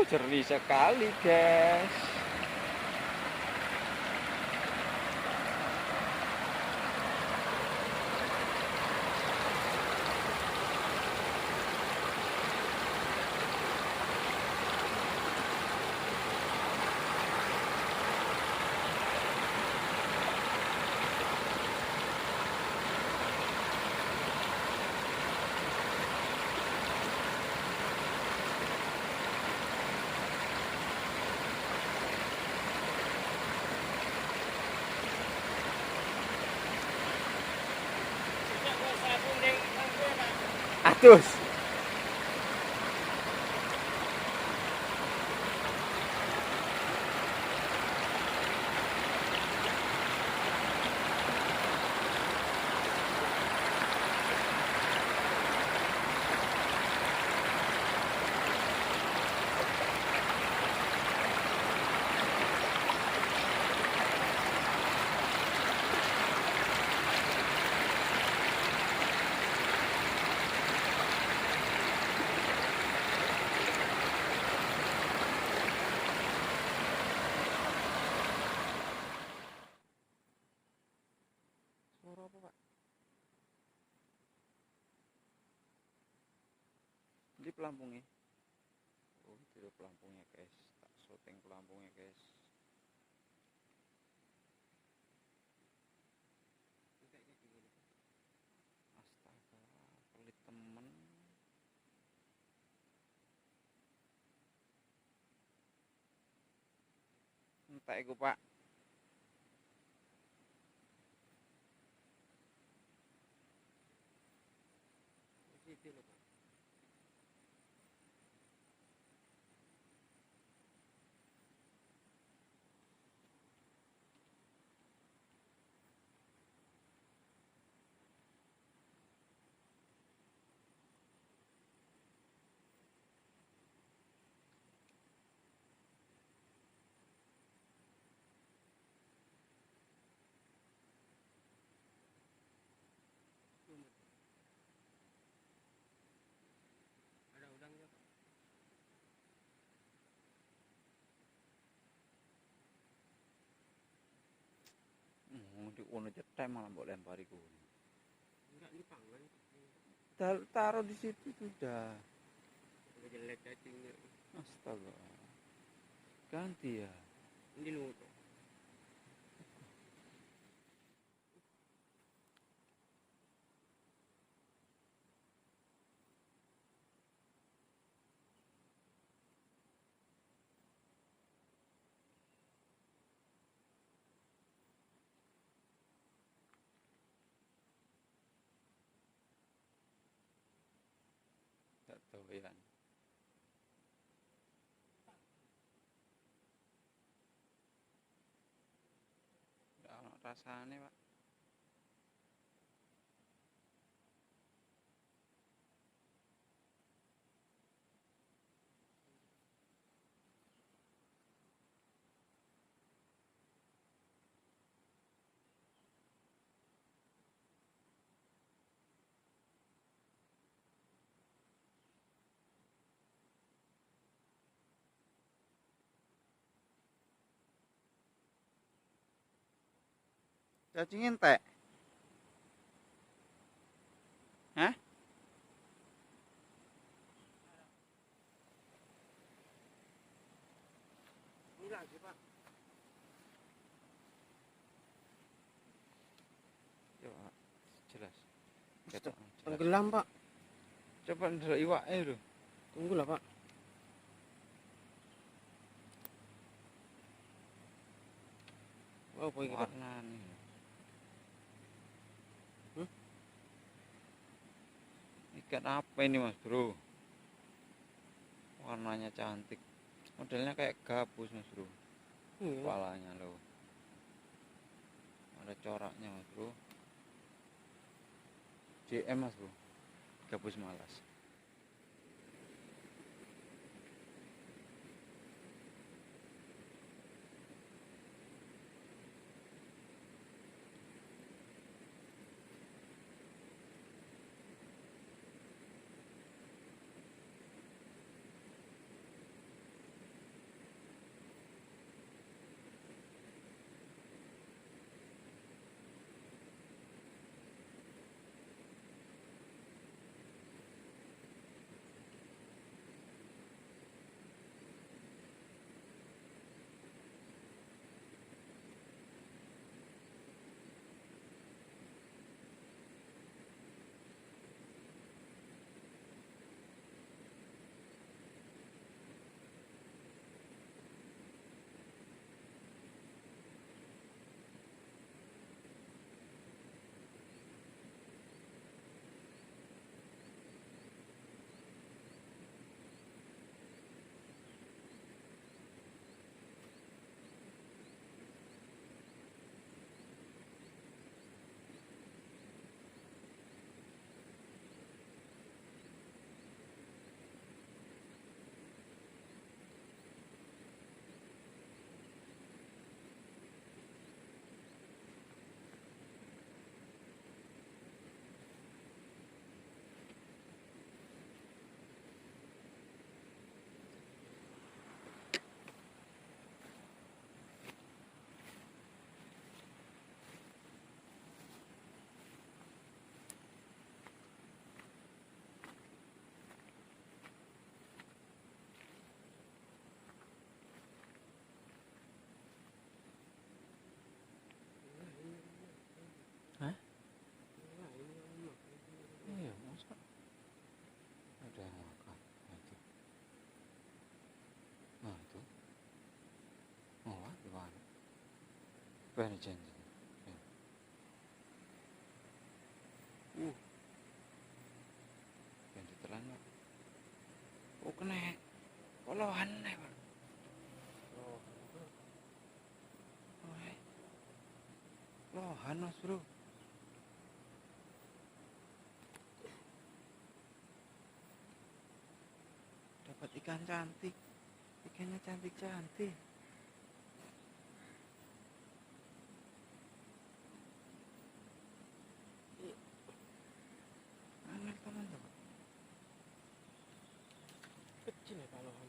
jernih sekali, guys. Atus. Suara apa, Pak? Di pelampungnya. Oh, itu pelampungnya, guys. Tak syuting pelampungnya, guys. Astaga, pelit temen. Entek iku, Pak. Ada udangnya, Pak. Di kono cetek malah mbok lempari kono. Enggak, ini pangan. Taruh di situ sudah. Udah jelek cacingnya. Astaga. Ganti ya. Ini nutup. Tak doyan. Nggak ono rasane, Pak. Cacing entek. Hah? Ini lagi, Pak. Yo, jelas. Ketok, jelas. Tenggelam, Pak. Coba ndelok iwake lho. Tunggu lah, Pak. Oh, apa ini, Pak? Warnane. Ikan apa ini, Mas Bro? Warnanya cantik. Modelnya kayak gabus, Mas Bro. Iya. Kepalanya loh. Ada coraknya, Mas Bro. JM, Mas Bro. Gabus malas. Apa nih janji? Yang ditelan pak. Oh kena. Polohan nih pak. Oh. Oh, lohan mas bro. Dapat ikan cantik. Ikannya cantik-cantik. Angel teman tuh pak. Kecil ya palohan.